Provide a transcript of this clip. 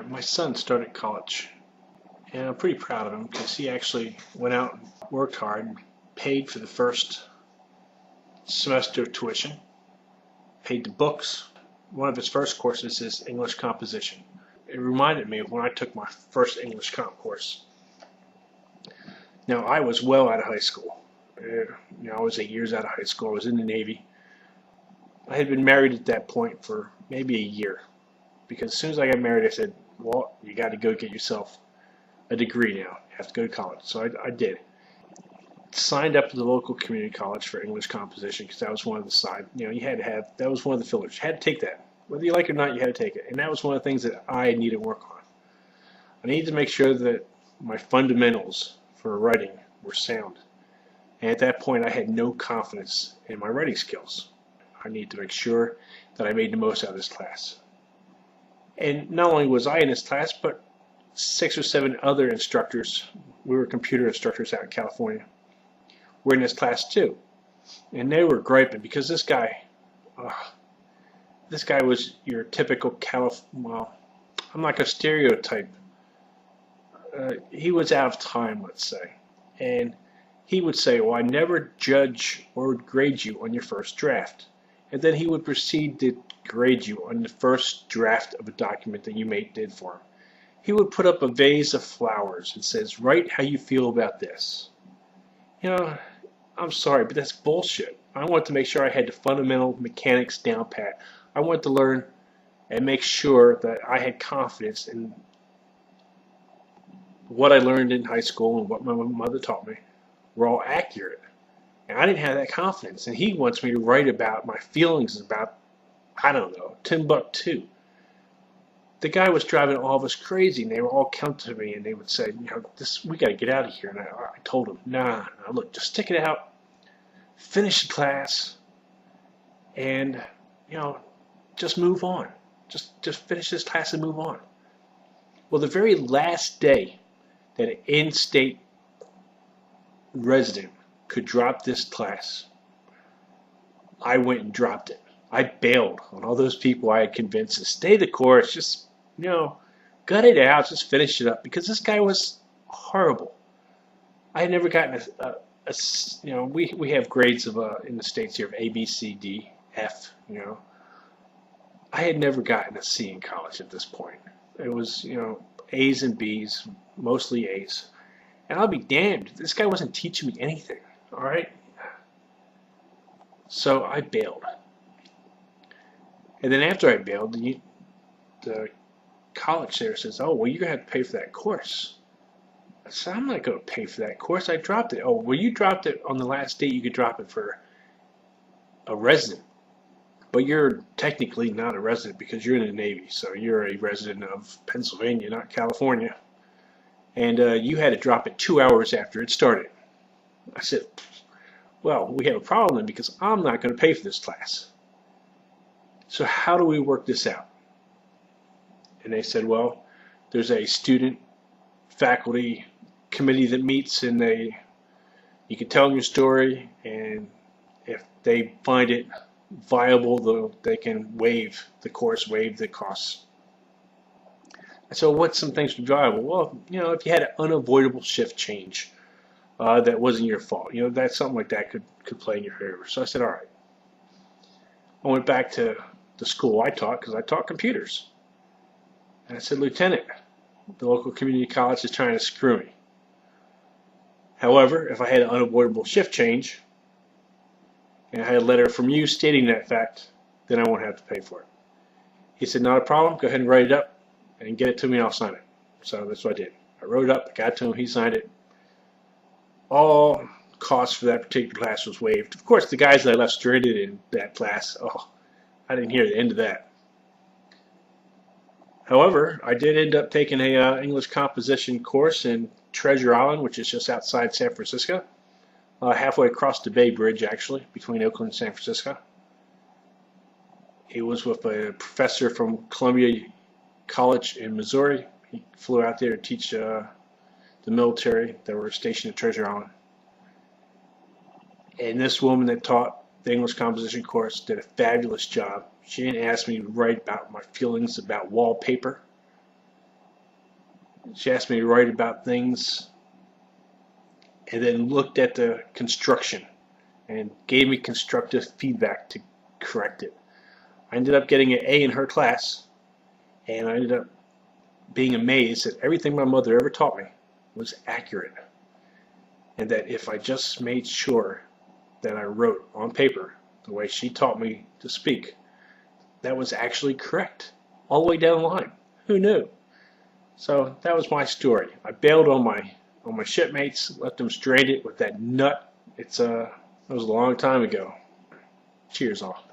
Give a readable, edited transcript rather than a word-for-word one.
My son started college, and I'm pretty proud of him because he actually went out and worked hard and paid for the first semester of tuition, paid the books. One of his first courses is English composition. It reminded me of when I took my first English comp course. Now, I was well out of high school. I was 8 years out of high school. I was in the Navy. I had been married at that point for maybe a year, because as soon as I got married, I said, well, you got to go get yourself a degree now. You have to go to college. So I did. Signed up to the local community college for English composition because that was one of the you had to have, that was one of the fillers. You had to take that. Whether you like it or not, you had to take it. And that was one of the things that I needed to work on. I needed to make sure that my fundamentals for writing were sound. And at that point, I had no confidence in my writing skills. I needed to make sure that I made the most out of this class. And not only was I in this class, but 6 or 7 other instructors, we were computer instructors out in California, were in this class too. And they were griping because this guy was your typical well, I'm like a stereotype. He was out of time, let's say. And he would say, well, I never judge or grade you on your first draft. And then he would proceed to grade you on the first draft of a document that you did for him. He would put up a vase of flowers and says, write how you feel about this. I'm sorry, but that's bullshit. I wanted to make sure I had the fundamental mechanics down pat. I wanted to learn and make sure that I had confidence in what I learned in high school and what my mother taught me were all accurate. And I didn't have that confidence. And he wants me to write about my feelings about, I don't know, Timbuktu. The guy was driving all of us crazy, and they were all coming to me, and they would say, we got to get out of here. And I told them, nah, look, just stick it out, finish the class, and just move on. Just finish this class and move on. Well, the very last day that an in-state resident could drop this class, I went and dropped it. I bailed on all those people I had convinced to stay the course, just gut it out, just finish it up, because this guy was horrible. I had never gotten we have grades of in the States here of A, B, C, D, F. I had never gotten a C in college at this point. It was A's and B's, mostly A's, and I'll be damned, this guy wasn't teaching me anything. All right, so I bailed. And then after I bailed, the college there says, oh, well, you're going to have to pay for that course. I said, I'm not going to pay for that course. I dropped it. Oh, well, you dropped it on the last date. You could drop it for a resident. But you're technically not a resident because you're in the Navy. So you're a resident of Pennsylvania, not California. And you had to drop it 2 hours after it started. I said, well, we have a problem then because I'm not going to pay for this class. So how do we work this out? And they said, well, there's a student faculty committee that meets, and you can tell them your story, and if they find it viable, they can waive the course, waive the costs. And so what's some things to be viable? Well, if you had an unavoidable shift change that wasn't your fault, that something like that could play in your favor. So I said, all right. I went back to the school I taught, because I taught computers. And I said, Lieutenant, the local community college is trying to screw me. However, if I had an unavoidable shift change, and I had a letter from you stating that fact, then I won't have to pay for it. He said, not a problem, go ahead and write it up and get it to me and I'll sign it. So that's what I did. I wrote it up, I got it to him, he signed it. All costs for that particular class was waived. Of course, the guys that I left stranded in that class, I didn't hear the end of that. However, I did end up taking a English composition course in Treasure Island, which is just outside San Francisco, halfway across the Bay Bridge, actually, between Oakland and San Francisco. It was with a professor from Columbia College in Missouri. He flew out there to teach the military that were stationed at Treasure Island. And this woman that taught the English composition course did a fabulous job. She didn't ask me to write about my feelings about wallpaper. She asked me to write about things and then looked at the construction and gave me constructive feedback to correct it. I ended up getting an A in her class, and I ended up being amazed that everything my mother ever taught me was accurate, and that if I just made sure that I wrote on paper the way she taught me to speak, that was actually correct all the way down the line. Who knew? So that was my story. I bailed on my shipmates, let them strand it with that nut. It was a long time ago. Cheers all.